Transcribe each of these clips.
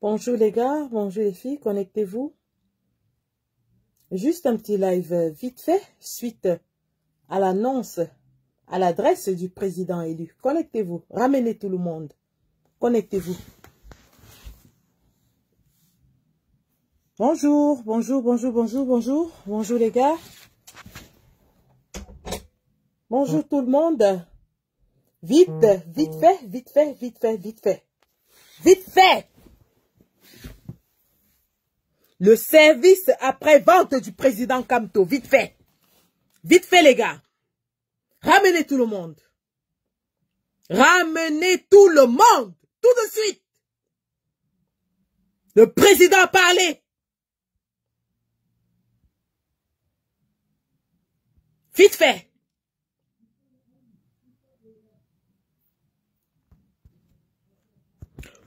Bonjour les gars, bonjour les filles, connectez-vous. Juste un petit live vite fait, suite à l'annonce, à l'adresse du président élu. Connectez-vous, ramenez tout le monde. Connectez-vous. Bonjour, bonjour, bonjour, bonjour, bonjour. Bonjour les gars. Bonjour tout le monde. Vite, vite fait, vite fait, vite fait, vite fait. Vite fait! Le service après-vente du président Kamto, vite fait. Vite fait les gars. Ramenez tout le monde. Ramenez tout le monde. Tout de suite. Le président a parlé. Vite fait.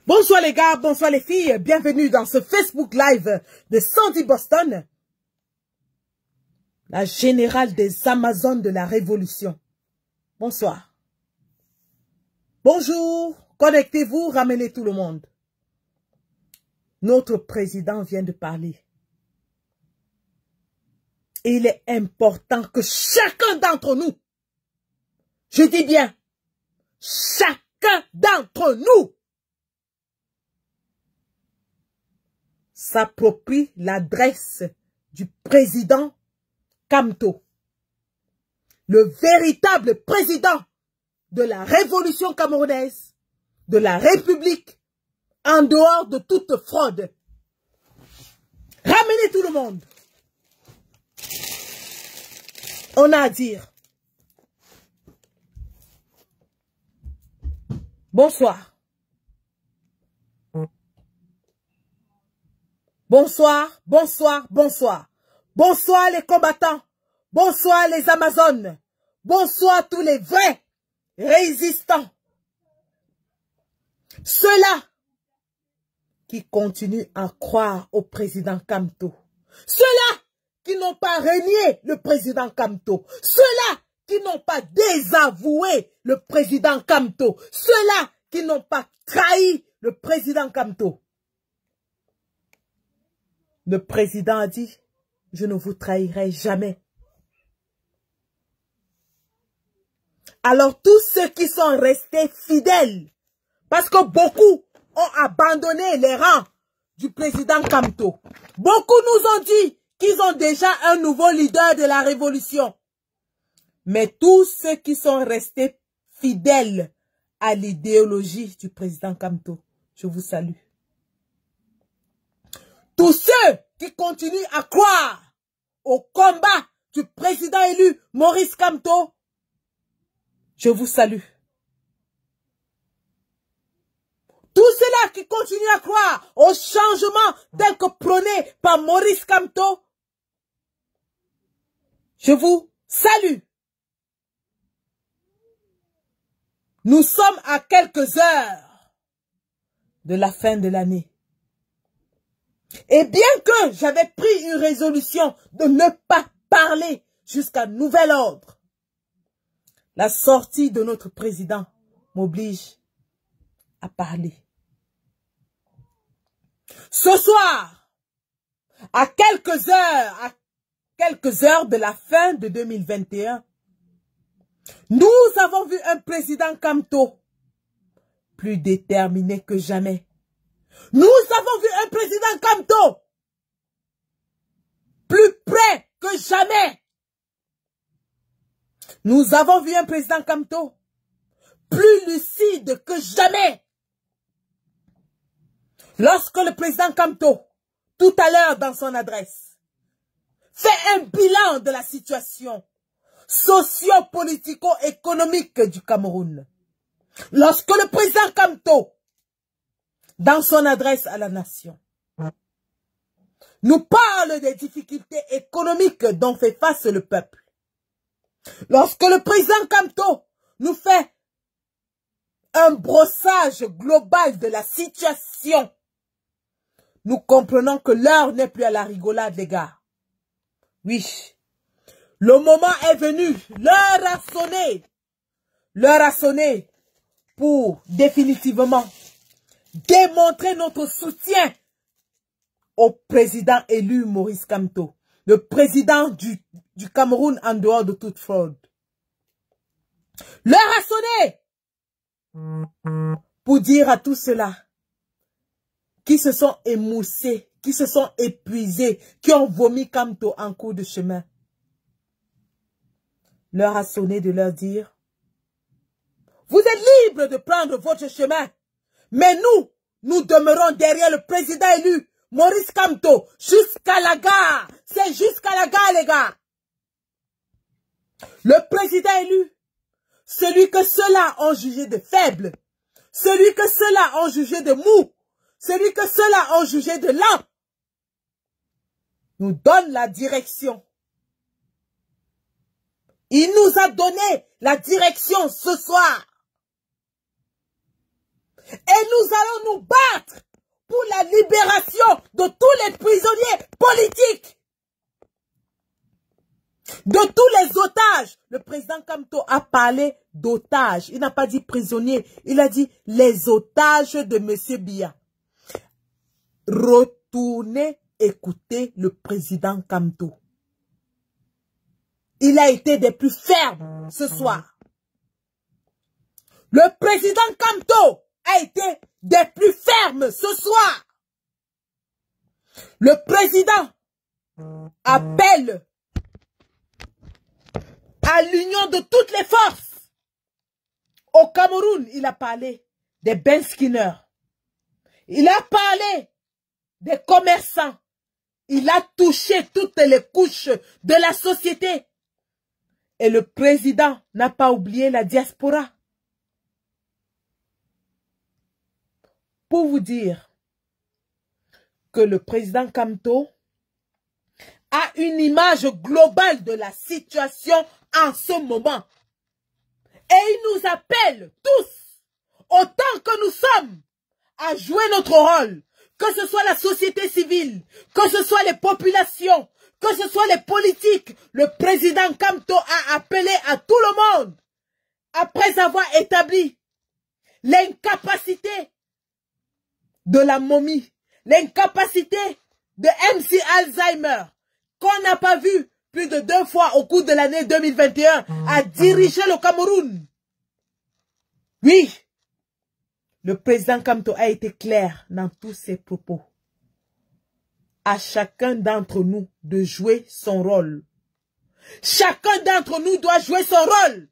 Bonsoir les gars, bonsoir les filles. Bienvenue dans ce Facebook Live de Sandy Boston. La générale des Amazones de la Révolution. Bonsoir. Bonjour. Connectez-vous, ramenez tout le monde. Notre président vient de parler. Et il est important que chacun d'entre nous, je dis bien, chacun d'entre nous, s'approprie l'adresse du président Kamto, le véritable président de la révolution camerounaise, de la République, en dehors de toute fraude. Ramenez tout le monde. On a à dire. Bonsoir. Bonsoir, bonsoir, bonsoir. Bonsoir les combattants. Bonsoir les Amazones. Bonsoir tous les vrais résistants. Ceux-là qui continuent à croire au président Kamto. Ceux-là qui n'ont pas renié le président Kamto. Ceux-là qui n'ont pas désavoué le président Kamto. Ceux-là qui n'ont pas trahi le président Kamto. Le président a dit, je ne vous trahirai jamais. Alors tous ceux qui sont restés fidèles, parce que beaucoup ont abandonné les rangs du président Kamto. Beaucoup nous ont dit qu'ils ont déjà un nouveau leader de la révolution. Mais tous ceux qui sont restés fidèles à l'idéologie du président Kamto, je vous salue. Tous ceux qui continuent à croire au combat du président élu Maurice Kamto, je vous salue. Tous ceux-là qui continuent à croire au changement tel que prôné par Maurice Kamto, je vous salue. Nous sommes à quelques heures de la fin de l'année. Et bien que j'avais pris une résolution de ne pas parler jusqu'à nouvel ordre, la sortie de notre président m'oblige à parler. Ce soir, à quelques heures de la fin de 2021, nous avons vu un président Kamto plus déterminé que jamais. Nous avons vu un président Kamto plus près que jamais. Nous avons vu un président Kamto plus lucide que jamais. Lorsque le président Kamto, tout à l'heure dans son adresse, fait un bilan de la situation socio-politico-économique du Cameroun. Lorsque le président Kamto, dans son adresse à la nation, nous parle des difficultés économiques dont fait face le peuple. Lorsque le président Kamto nous fait un brossage global de la situation, nous comprenons que l'heure n'est plus à la rigolade, les gars. Oui, le moment est venu, l'heure a sonné. L'heure a sonné pour définitivement démontrer notre soutien au président élu Maurice Kamto, le président du Cameroun en dehors de toute fraude. L'heure a sonné pour dire à tous ceux-là qui se sont émoussés, qui se sont épuisés, qui ont vomi Kamto en cours de chemin. L'heure a sonné de leur dire: vous êtes libres de prendre votre chemin, mais nous demeurons derrière le président élu, Maurice Kamto, jusqu'à la gare. C'est jusqu'à la gare, les gars. Le président élu, celui que ceux-là ont jugé de faible, celui que ceux-là ont jugé de mou, celui que ceux-là ont jugé de lent, nous donne la direction. Il nous a donné la direction ce soir. Et nous allons nous battre pour la libération de tous les prisonniers politiques, de tous les otages. Le président Kamto a parlé d'otages. Il n'a pas dit prisonniers. Il a dit les otages de M. Biya. Retournez écouter le président Kamto. Il a été des plus fermes ce soir. Le président Kamto a été des plus fermes ce soir. Le président appelle à l'union de toutes les forces. Au Cameroun, il a parlé des Ben Skinner. Il a parlé des commerçants. Il a touché toutes les couches de la société. Et le président n'a pas oublié la diaspora. Pour vous dire que le président Kamto a une image globale de la situation en ce moment. Et il nous appelle tous, autant que nous sommes, à jouer notre rôle. Que ce soit la société civile, que ce soit les populations, que ce soit les politiques. Le président Kamto a appelé à tout le monde, après avoir établi l'incapacité de la momie, l'incapacité de MC Alzheimer, qu'on n'a pas vu plus de 2 fois au cours de l'année 2021, à diriger le Cameroun. Oui, le président Kamto a été clair dans tous ses propos. À chacun d'entre nous de jouer son rôle. Chacun d'entre nous doit jouer son rôle.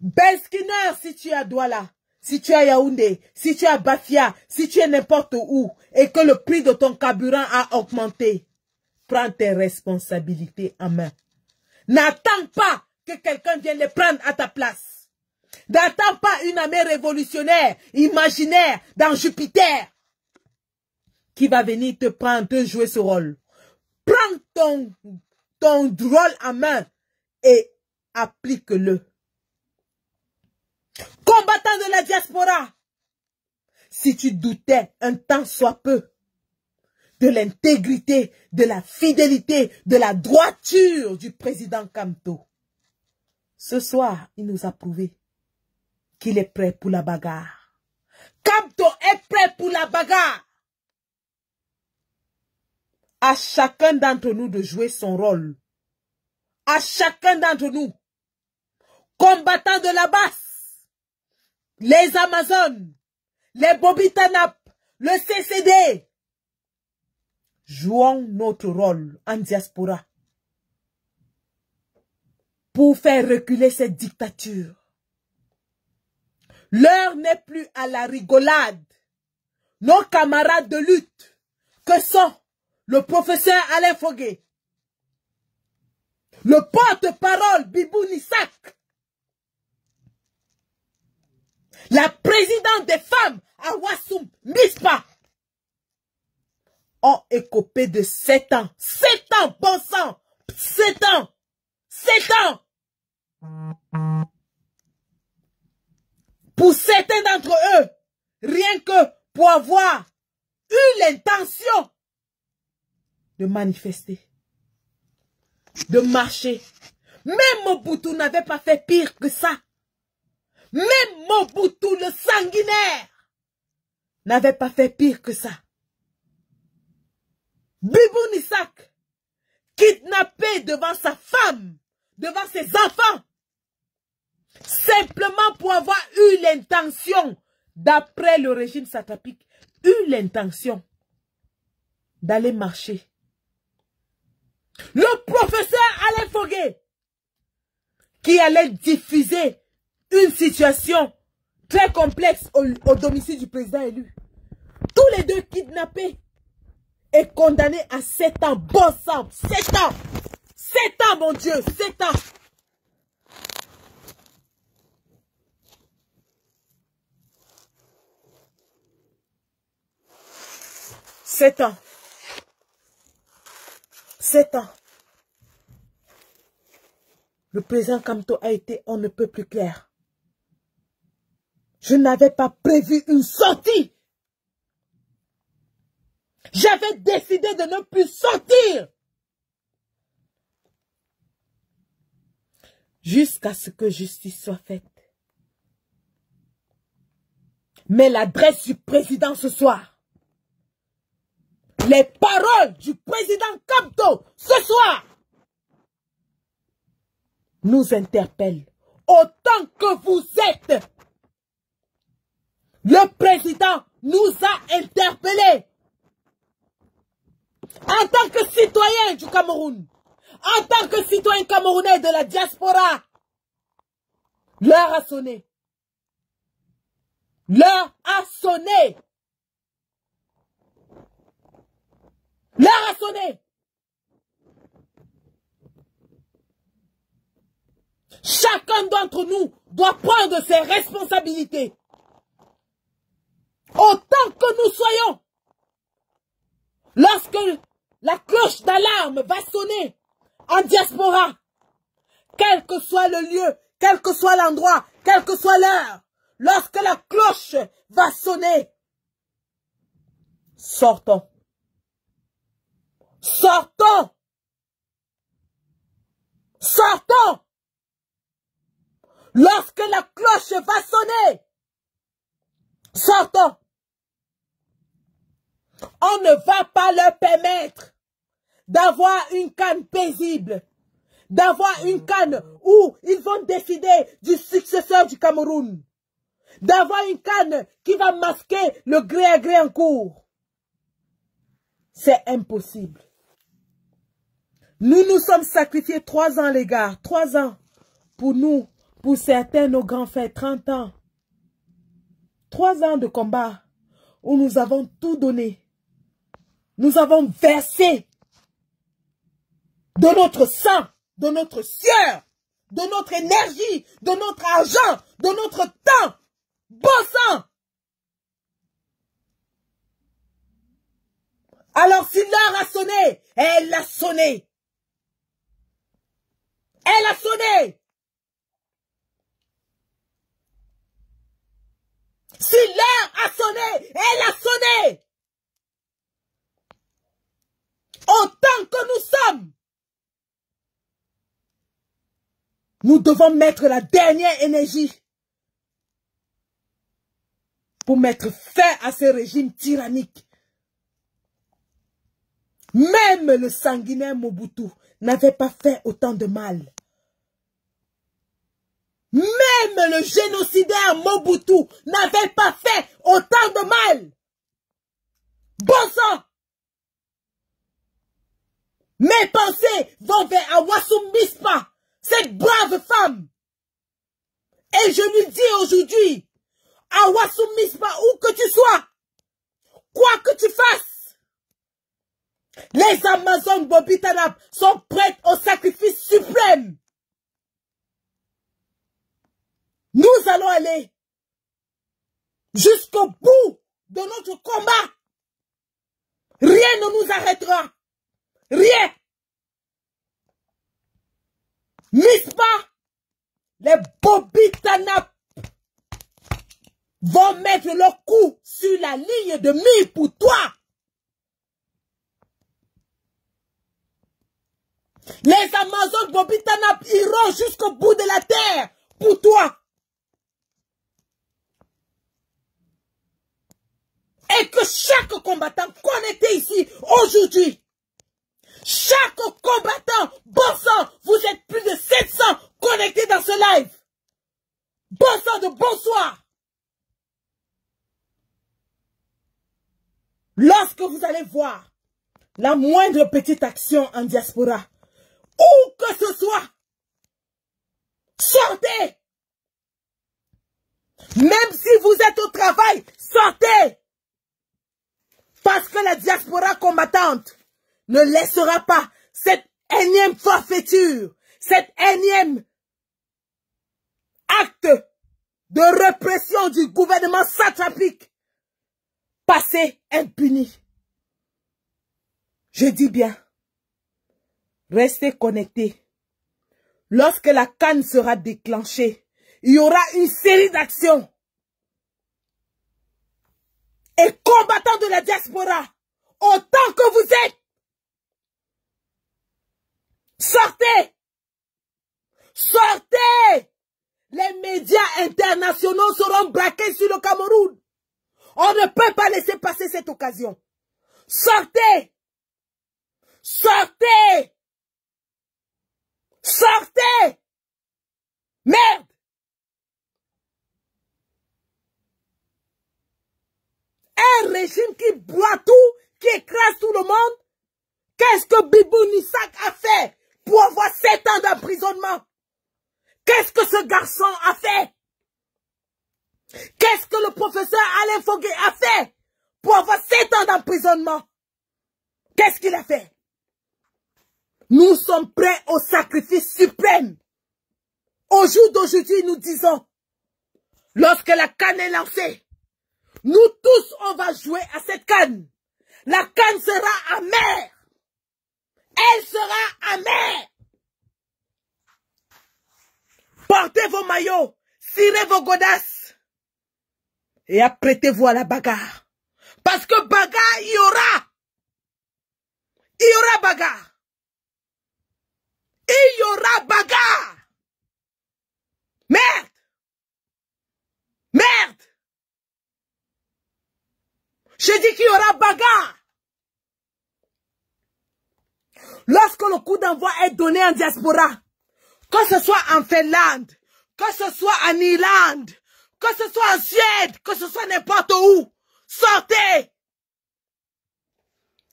Ben Skinner, si tu es à Douala, si tu es à Yaoundé, si tu es à Bafia, si tu es n'importe où, et que le prix de ton carburant a augmenté, prends tes responsabilités en main. N'attends pas que quelqu'un vienne les prendre à ta place. N'attends pas une armée révolutionnaire, imaginaire, dans Jupiter, qui va venir te prendre, te jouer ce rôle. Prends ton rôle en main et applique-le. Combattant de la diaspora, si tu doutais un tant soit peu de l'intégrité, de la fidélité, de la droiture du président Kamto, ce soir, il nous a prouvé qu'il est prêt pour la bagarre. Kamto est prêt pour la bagarre. À chacun d'entre nous de jouer son rôle. À chacun d'entre nous, combattants de la basse, les Amazones, les Bobitanap, le CCD, jouons notre rôle en diaspora pour faire reculer cette dictature. L'heure n'est plus à la rigolade. Nos camarades de lutte, que sont le professeur Alain Fogué, le porte-parole Bibou Nissak, la présidente des femmes à Wassoum, Mispa, ont écopé de 7 ans. 7 ans, bon sang! 7 ans! 7 ans! Pour certains d'entre eux, rien que pour avoir eu l'intention de manifester, de marcher. Même Mobutu n'avait pas fait pire que ça. Même Mobutu le sanguinaire n'avait pas fait pire que ça. Biboun Isaac, kidnappé devant sa femme, devant ses enfants, simplement pour avoir eu l'intention, d'après le régime satrapique, eu l'intention d'aller marcher. Le professeur Alain Foguet, qui allait diffuser une situation très complexe au domicile du président élu. Tous les deux kidnappés et condamnés à 7 ans. Bon sang, 7 ans. 7 ans, mon Dieu, 7 ans. Sept ans. 7 ans. Le président Kamto a été on ne peut plus clair. Je n'avais pas prévu une sortie. J'avais décidé de ne plus sortir. Jusqu'à ce que justice soit faite. Mais l'adresse du président ce soir, les paroles du président Kamto ce soir, nous interpellent autant que vous êtes. Le président nous a interpellés en tant que citoyen du Cameroun, en tant que citoyen camerounais de la diaspora. L'heure a sonné. L'heure a sonné. L'heure a sonné. Chacun d'entre nous doit prendre ses responsabilités. Autant que nous soyons. Lorsque la cloche d'alarme va sonner en diaspora, quel que soit le lieu, quel que soit l'endroit, quelle que soit l'heure, lorsque la cloche va sonner, sortons. Sortons. Sortons. Lorsque la cloche va sonner, sortons. On ne va pas leur permettre d'avoir une canne paisible, d'avoir une canne où ils vont décider du successeur du Cameroun, d'avoir une canne qui va masquer le gré à gré en cours. C'est impossible. Nous nous sommes sacrifiés 3 ans, les gars, 3 ans. Pour nous, pour certains, nos grands frères, 30 ans. 3 ans de combat où nous avons tout donné. Nous avons versé de notre sang, de notre sueur, de notre énergie, de notre argent, de notre temps. Bon sang! Alors si l'heure a sonné, elle a sonné. Elle a sonné. Si l'heure a sonné, elle a sonné. Autant que nous sommes, nous devons mettre la dernière énergie pour mettre fin à ce régime tyrannique. Même le sanguinaire Mobutu n'avait pas fait autant de mal. Même le génocidaire Mobutu n'avait pas fait autant de mal. Bon sang! Mes pensées vont vers Awassou Mispa, cette brave femme. Et je lui dis aujourd'hui, Awassou Mispa, où que tu sois, quoi que tu fasses, les Amazones Bobitanap sont prêtes au sacrifice suprême. Nous allons aller jusqu'au bout de notre combat. Rien ne nous arrêtera. Rien. Mispa, les Bobitanap vont mettre leur coup sur la ligne de mire pour toi. Les Amazones Bobitanap iront jusqu'au bout de la terre pour toi. Et que chaque combattant connecté ici aujourd'hui, chaque combattant, bon sang, vous êtes plus de 700 connectés dans ce live. Bon sang de bonsoir. Lorsque vous allez voir la moindre petite action en diaspora, où que ce soit, sortez. Même si vous êtes au travail, sortez. Parce que la diaspora combattante ne laissera pas cette énième forfaiture, cette énième acte de répression du gouvernement satrapique passer impuni. Je dis bien, restez connectés. Lorsque la canne sera déclenchée, il y aura une série d'actions. Et combattants de la diaspora, autant que vous êtes, sortez! Sortez! Les médias internationaux seront braqués sur le Cameroun. On ne peut pas laisser passer cette occasion. Sortez! Sortez! Sortez! Merde! Un régime qui boit tout, qui écrase tout le monde. Qu'est-ce que Bibou Nissak a fait pour avoir 7 ans d'emprisonnement? Qu'est-ce que ce garçon a fait? Qu'est-ce que le professeur Alain Fogué a fait pour avoir 7 ans d'emprisonnement? Qu'est-ce qu'il a fait? Nous sommes prêts au sacrifice suprême. Au jour d'aujourd'hui, nous disons, lorsque la canne est lancée, nous tous, on va jouer à cette canne. La canne sera amère. Elle sera amère. Portez vos maillots, cirez vos godasses et apprêtez-vous à la bagarre. Parce que bagarre, il y aura. Il y aura bagarre. Il y aura bagarre. Merde. Merde. Je dis qu'il y aura bagarre. Lorsque le coup d'envoi est donné en diaspora, que ce soit en Finlande, que ce soit en Irlande, que ce soit en Suède, que ce soit n'importe où, sortez.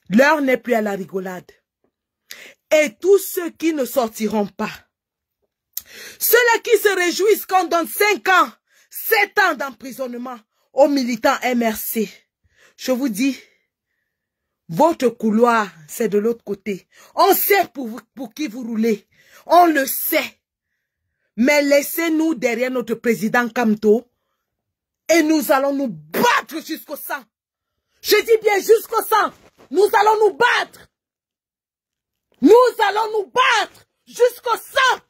L'heure n'est plus à la rigolade. Et tous ceux qui ne sortiront pas, ceux-là qui se réjouissent qu'on donne 5 ans, 7 ans d'emprisonnement aux militants MRC, je vous dis, votre couloir, c'est de l'autre côté. On sait pour qui vous roulez. On le sait. Mais laissez-nous derrière notre président Kamto et nous allons nous battre jusqu'au sang. Je dis bien jusqu'au sang. Nous allons nous battre. Nous allons nous battre jusqu'au sang.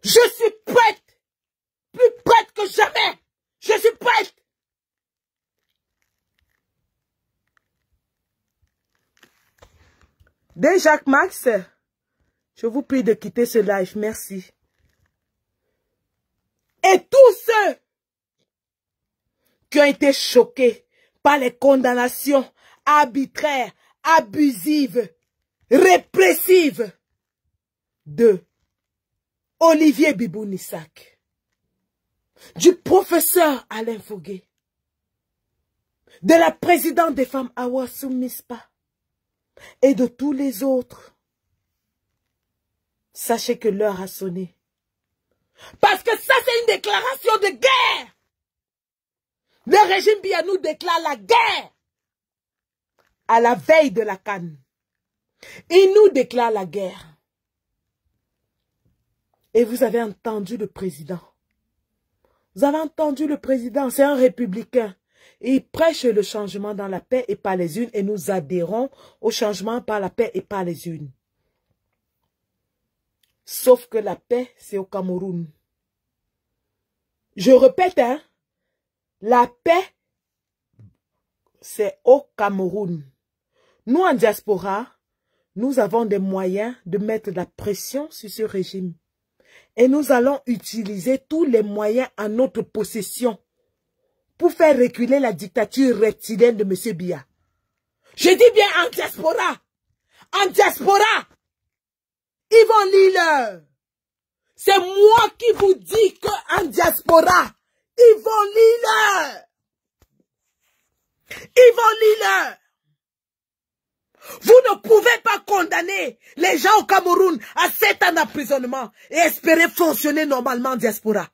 Je suis prête. Plus prête que jamais. Je suis prête. Dès Jacques Max, je vous prie de quitter ce live. Merci. Et tous ceux qui ont été choqués par les condamnations arbitraires, abusives, répressives de Olivier Bibou Nissak, du professeur Alain Fogué, de la présidente des femmes Awa Soumispa et de tous les autres. Sachez que l'heure a sonné. Parce que ça, c'est une déclaration de guerre. Le régime Biya nous déclare la guerre à la veille de la canne. Il nous déclare la guerre. Et vous avez entendu le président. Vous avez entendu le président, c'est un républicain. Il prêche le changement dans la paix et par les unes et nous adhérons au changement par la paix et par les unes. Sauf que la paix, c'est au Cameroun. Je répète, hein, la paix, c'est au Cameroun. Nous, en diaspora, nous avons des moyens de mettre de la pression sur ce régime. Et nous allons utiliser tous les moyens à notre possession pour faire reculer la dictature reptilienne de M. Biya. Je dis bien en diaspora. En diaspora. Yvon Lille. C'est moi qui vous dis qu'en diaspora. Yvon Lille. Yvon Lille. Vous ne pouvez pas condamner les gens au Cameroun à 7 ans d'emprisonnement et espérer fonctionner normalement en diaspora.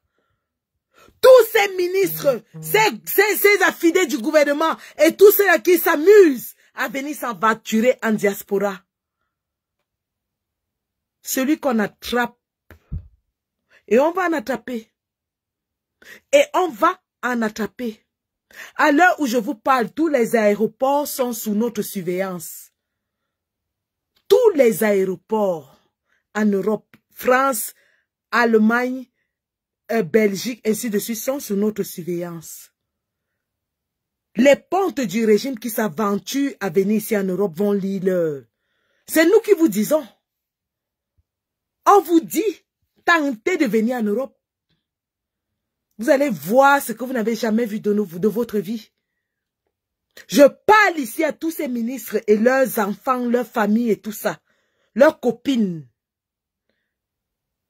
Tous ces ministres, ces affidés du gouvernement et tous ceux qui s'amusent à venir s'aventurer en diaspora. Celui qu'on attrape, et on va en attraper. Et on va en attraper. À l'heure où je vous parle, tous les aéroports sont sous notre surveillance. Tous les aéroports en Europe, France, Allemagne, Belgique, ainsi de suite, sont sous notre surveillance. Les pontes du régime qui s'aventurent à venir ici en Europe vont lire l'heure. C'est nous qui vous disons. On vous dit, tentez de venir en Europe. Vous allez voir ce que vous n'avez jamais vu de votre vie. Je parle ici à tous ces ministres et leurs enfants, leurs familles et tout ça. Leurs copines.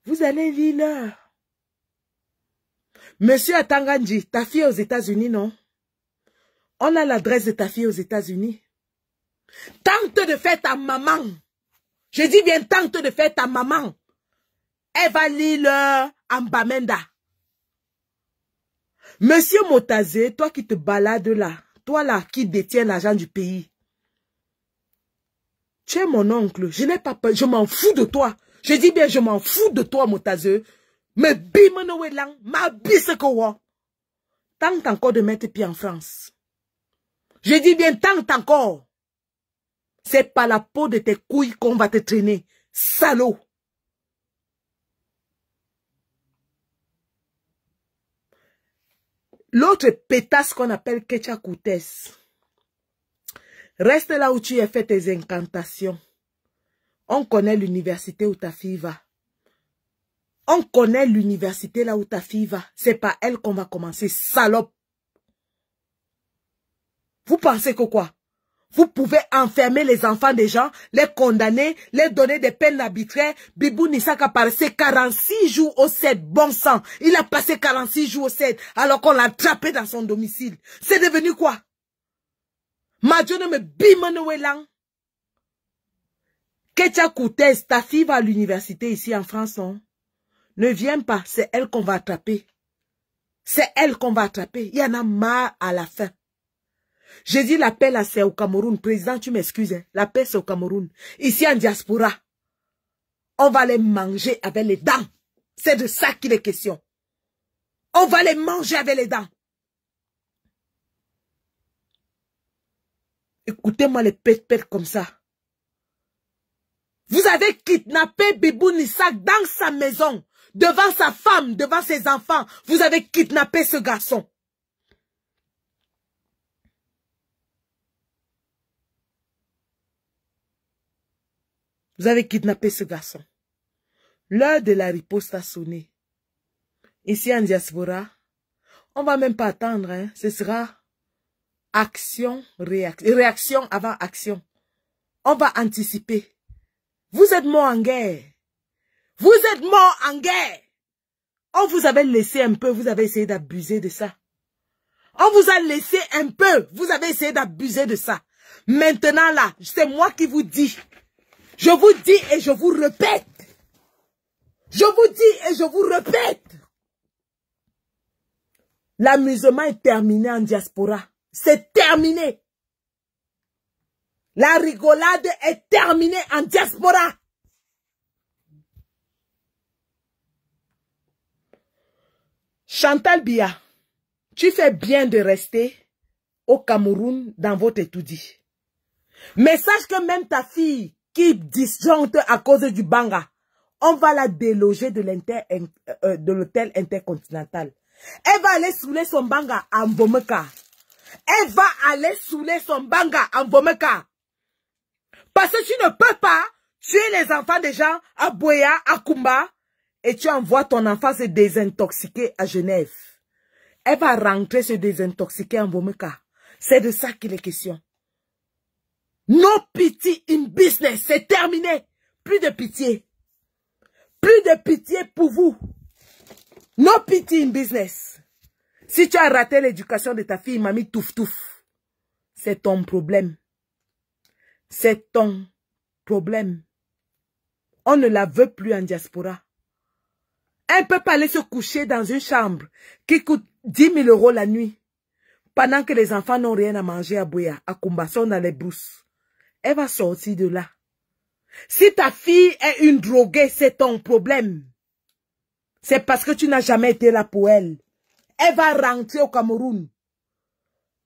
Vous allez lire l'heure. Monsieur Atangandji, ta fille aux États-Unis, non? On a l'adresse de ta fille aux États-Unis. Tente de faire ta maman. Je dis bien tente de faire ta maman. Elle va lire l'heure en Bamenda. Monsieur Motazé, toi qui te balades là, toi là qui détiens l'argent du pays. Tu es mon oncle, je n'ai pas peur, je m'en fous de toi. Je dis bien, je m'en fous de toi, Motazé. Mais bimanowe lang, ma bise ko. Tente encore de mettre pied en France. Je dis bien, tente encore. C'est pas la peau de tes couilles qu'on va te traîner, salaud. L'autre pétasse qu'on appelle Kecha Koutes. Reste là où tu as fait tes incantations. On connaît l'université où ta fille va. On connaît l'université là où ta fille va. C'est pas elle qu'on va commencer, salope. Vous pensez que quoi? Vous pouvez enfermer les enfants des gens, les condamner, les donner des peines arbitraires. Bibou Nissak a passé 46 jours au 7. Bon sang. Il a passé 46 jours au 7 alors qu'on l'a attrapé dans son domicile. C'est devenu quoi? Madjone me bimanowelang. Kecha Koutes, ta fille va à l'université ici en France, non? Ne viens pas, c'est elle qu'on va attraper. C'est elle qu'on va attraper. Il y en a marre à la fin. J'ai dit la paix là c'est au Cameroun. Président, tu m'excuses. Hein? La paix c'est au Cameroun. Ici en diaspora, on va les manger avec les dents. C'est de ça qu'il est question. On va les manger avec les dents. Écoutez-moi les pètes comme ça. Vous avez kidnappé Bibou Nissak dans sa maison, devant sa femme, devant ses enfants. Vous avez kidnappé ce garçon. Vous avez kidnappé ce garçon. L'heure de la riposte a sonné. Ici en diaspora, on va même pas attendre. Hein. Ce sera action, réaction avant action. On va anticiper. Vous êtes morts en guerre. Vous êtes morts en guerre. On vous avait laissé un peu, vous avez essayé d'abuser de ça. On vous a laissé un peu, vous avez essayé d'abuser de ça. Maintenant là, c'est moi qui vous dis. Je vous dis et je vous répète. Je vous dis et je vous répète. L'amusement est terminé en diaspora. C'est terminé. La rigolade est terminée en diaspora. Chantal Biya, tu fais bien de rester au Cameroun dans votre étoudie. Mais sache que même ta fille qui disjoncte à cause du banga, on va la déloger de l'hôtel intercontinental. Elle va aller saouler son banga en Bomeka. Elle va aller saouler son banga en Bomeka. Parce que tu ne peux pas tuer les enfants des gens à Boya, à Kumba, et tu envoies ton enfant se désintoxiquer à Genève. Elle va rentrer se désintoxiquer en Vomeka. C'est de ça qu'il est question. No pity in business. C'est terminé. Plus de pitié. Plus de pitié pour vous. No pity in business. Si tu as raté l'éducation de ta fille, mamie touf touf, c'est ton problème. C'est ton problème. On ne la veut plus en diaspora. Elle ne peut pas aller se coucher dans une chambre qui coûte 10 000 € la nuit, pendant que les enfants n'ont rien à manger à Boya, à Kumbason dans les brousses. Elle va sortir de là. Si ta fille est une droguée, c'est ton problème. C'est parce que tu n'as jamais été là pour elle. Elle va rentrer au Cameroun.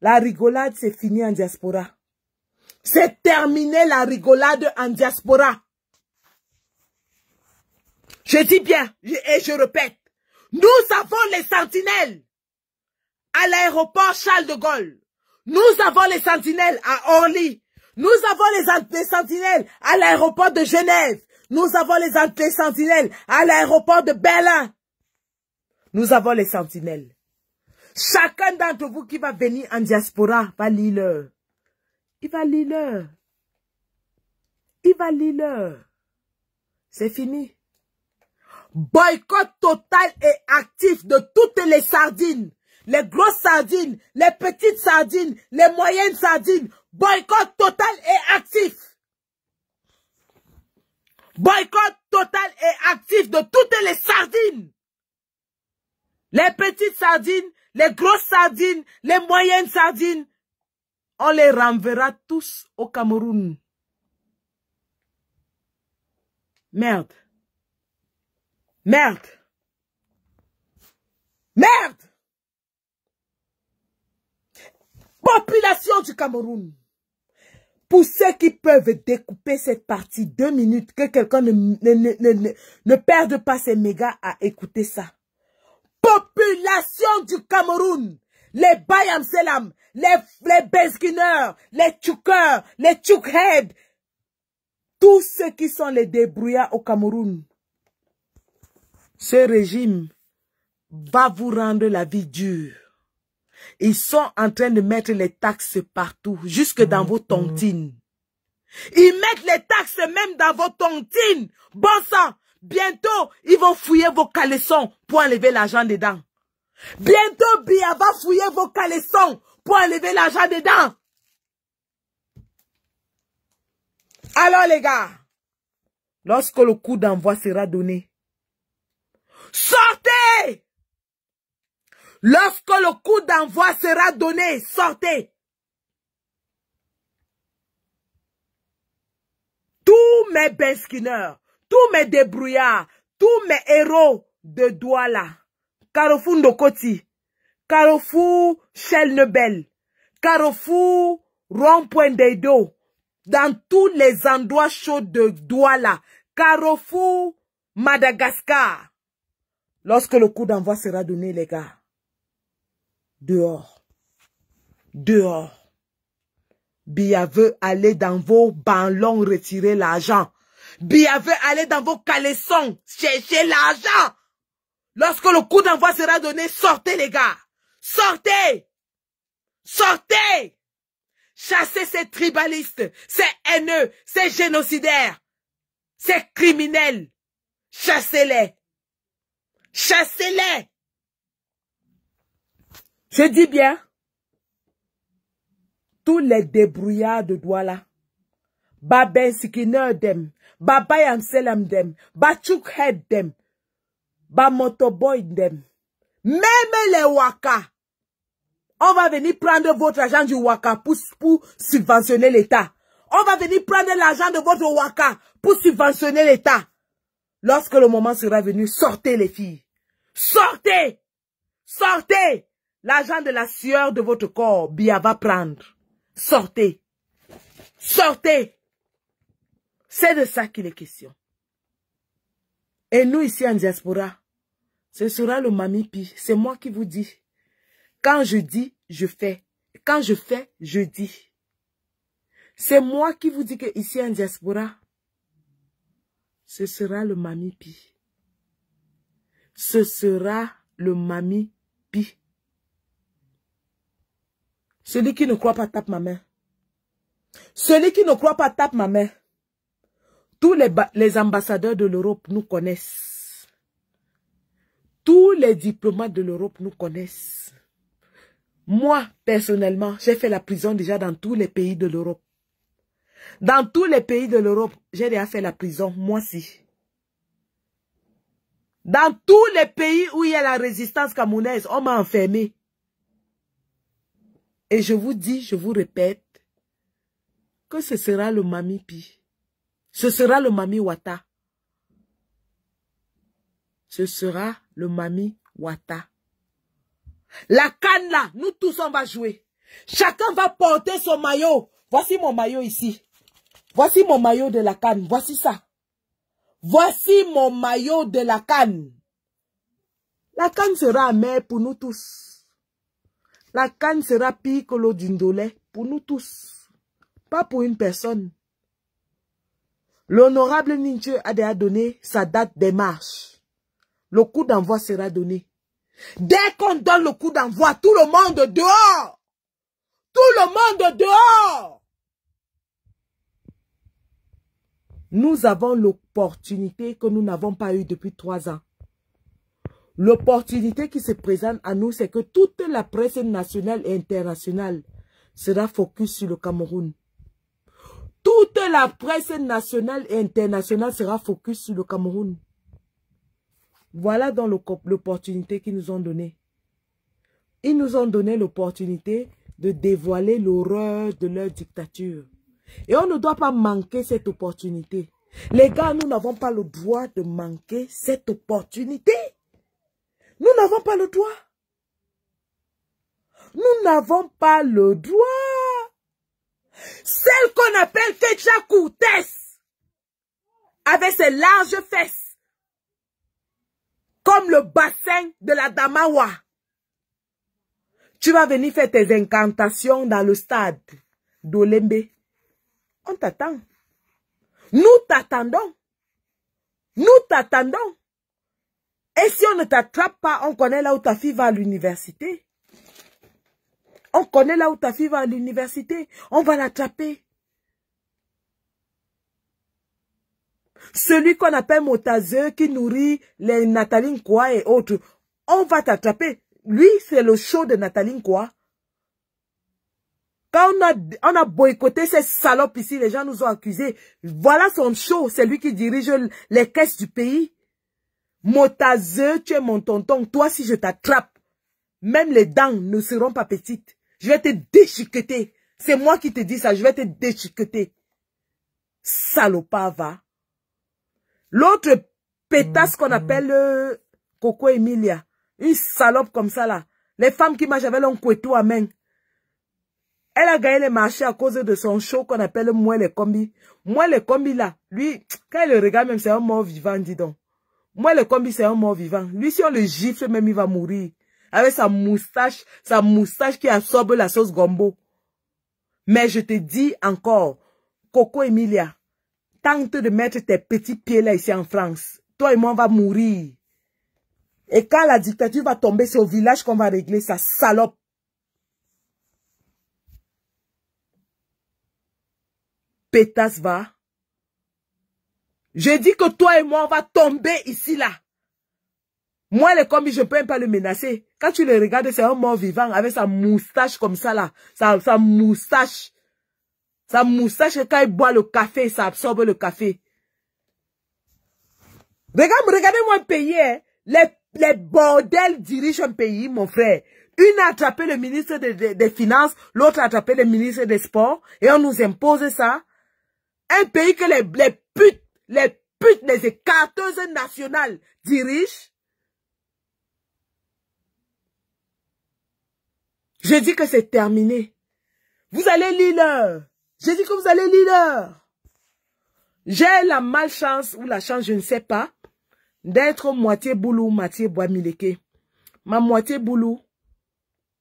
La rigolade, c'est fini en diaspora. C'est terminé la rigolade en diaspora. Je dis bien, et je répète, nous avons les sentinelles à l'aéroport Charles de Gaulle. Nous avons les sentinelles à Orly. Nous avons les sentinelles à l'aéroport de Genève. Nous avons les sentinelles à l'aéroport de Berlin. Nous avons les sentinelles. Chacun d'entre vous qui va venir en diaspora va lire l'heure. Il va lire l'heure. Il va lire l'heure. C'est fini. Boycott total et actif de toutes les sardines. Les grosses sardines, les petites sardines, les moyennes sardines. Boycott total et actif. Boycott total et actif de toutes les sardines. Les petites sardines, les grosses sardines, les moyennes sardines. On les renverra tous au Cameroun. Merde. Merde. Merde. Population du Cameroun. Pour ceux qui peuvent découper cette partie 2 minutes, que quelqu'un ne perde pas ses mégas à écouter ça. Population du Cameroun. Les Bayam Selam, les Beskineurs, les Tchoukeurs, les Tchoukhead. Tous ceux qui sont les débrouillards au Cameroun. Ce régime va vous rendre la vie dure. Ils sont en train de mettre les taxes partout, jusque dans vos tontines. Ils mettent les taxes même dans vos tontines. Bon sang, bientôt, ils vont fouiller vos caleçons pour enlever l'argent dedans. Bientôt, Bia va fouiller vos caleçons pour enlever l'argent dedans. Alors les gars, lorsque le coup d'envoi sera donné, sortez! Lorsque le coup d'envoi sera donné, sortez! Tous mes beskineurs, tous mes débrouillards, tous mes héros de Douala, Carrefour Ndokoti, Carrefour Chelnebel, Carrefour Rond-Point d'Edo, dans tous les endroits chauds de Douala, Carrefour Madagascar. Lorsque le coup d'envoi sera donné, les gars, dehors, dehors. Bia veut aller dans vos ballons retirer l'argent. Bia veut aller dans vos caleçons chercher l'argent. Lorsque le coup d'envoi sera donné, sortez les gars. Sortez. Sortez. Chassez ces tribalistes, ces haineux, ces génocidaires, ces criminels. Chassez-les. Chassez-les. Je dis bien, tous les débrouillards de Douala, Baben Sikiner dem, Babayam Selam dem, Bachukhead dem, Bamotoboy dem, même les Waka, on va venir prendre votre argent du Waka pour subventionner l'État. On va venir prendre l'argent de votre Waka pour subventionner l'État. Lorsque le moment sera venu, sortez les filles. Sortez. Sortez. L'argent de la sueur de votre corps, Bia va prendre. Sortez. Sortez. C'est de ça qu'il est question. Et nous ici en diaspora, ce sera le mamipi. C'est moi qui vous dis. Quand je dis, je fais. Quand je fais, je dis. C'est moi qui vous dis que ici en diaspora, ce sera le mamipi. ce sera le Mami Pi. Celui qui ne croit pas tape ma main. Celui qui ne croit pas tape ma main. Tous les ambassadeurs de l'Europe nous connaissent. Tous les diplomates de l'Europe nous connaissent. Moi, personnellement, j'ai fait la prison déjà dans tous les pays de l'Europe. Dans tous les pays de l'Europe, j'ai déjà fait la prison, moi aussi. Dans tous les pays où il y a la résistance camerounaise, on m'a enfermé. Et je vous dis, je vous répète, que ce sera le Mami Pi. Ce sera le Mami Wata. Ce sera le Mami Wata. La canne là, nous tous on va jouer. Chacun va porter son maillot. Voici mon maillot ici. Voici mon maillot de la canne. Voici ça. Voici mon maillot de la canne. La canne sera amère pour nous tous. La canne sera pire que l'eau d'Indolé pour nous tous. Pas pour une personne. L'honorable Ninche a déjà donné sa date des marches. Le coup d'envoi sera donné. Dès qu'on donne le coup d'envoi, tout le monde dehors. Tout le monde dehors. Nous avons l'opportunité que nous n'avons pas eue depuis 3 ans. L'opportunité qui se présente à nous, c'est que toute la presse nationale et internationale sera focus sur le Cameroun. Toute la presse nationale et internationale sera focus sur le Cameroun. Voilà donc l'opportunité qu'ils nous ont donnée. Ils nous ont donné l'opportunité de dévoiler l'horreur de leur dictature. Et on ne doit pas manquer cette opportunité. Les gars, nous n'avons pas le droit de manquer cette opportunité. Nous n'avons pas le droit. Nous n'avons pas le droit. Celle qu'on appelle Kecha Cortez, avec ses larges fesses, comme le bassin de la Damawa. Tu vas venir faire tes incantations dans le stade d'Olembe. On t'attend. Nous t'attendons. Nous t'attendons. Et si on ne t'attrape pas, on connaît là où ta fille va à l'université. On connaît là où ta fille va à l'université. On va l'attraper. Celui qu'on appelle Motazeux qui nourrit les Nathalie Nkwa et autres. On va t'attraper. Lui, c'est le show de Nathalie Nkwa. Quand on a boycotté ces salopes ici, les gens nous ont accusés. Voilà son show. C'est lui qui dirige les caisses du pays. Motazeux, tu es mon tonton. Toi, si je t'attrape, même les dents ne seront pas petites. Je vais te déchiqueter. C'est moi qui te dis ça. Je vais te déchiqueter. Salopard, va. L'autre pétasse qu'on appelle Coco Emilia. Une salope comme ça, là. Les femmes qui marchent avec l'oncuetou à main. Elle a gagné les marchés à cause de son show qu'on appelle Moi les combis. Moi les combis, là. Lui, quand il le regarde, même c'est un mort vivant, dis donc. Moi les combis, c'est un mort vivant. Lui, si on le gifle, même il va mourir. Avec sa moustache qui absorbe la sauce gombo. Mais je te dis encore, Coco Emilia, tente de mettre tes petits pieds là ici en France. Toi et moi, on va mourir. Et quand la dictature va tomber, c'est au village qu'on va régler sa salope. Pétasse va. Je dis que toi et moi, on va tomber ici là. Moi, les combis, je ne peux même pas le menacer. Quand tu le regardes, c'est un mort vivant avec sa moustache comme ça là. Sa moustache. Sa moustache, quand il boit le café, ça absorbe le café. Regardez-moi un pays. Hein. Les bordels dirigent un pays, mon frère. Une a attrapé le ministre des Finances, l'autre a attrapé le ministre des Sports. Et on nous impose ça. Un pays que les écarteuses nationales dirigent. Je dis que c'est terminé. Vous allez lire l'heure. Je dis que vous allez lire l'heure. J'ai la malchance ou la chance, je ne sais pas, d'être moitié boulou, moitié bois mileke. Ma moitié boulou,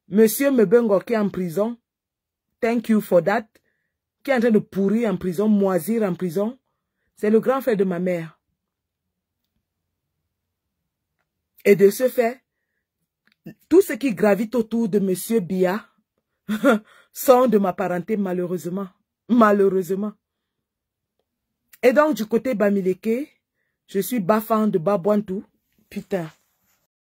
monsieur Mebengo qui est en prison, thank you for that, qui est en train de pourrir en prison, moisir en prison, c'est le grand frère de ma mère. Et de ce fait, tout ce qui gravite autour de Monsieur Biya sont de ma parenté, malheureusement. Malheureusement. Et donc, du côté Bamileke, je suis Bafan de Babouantou. Putain.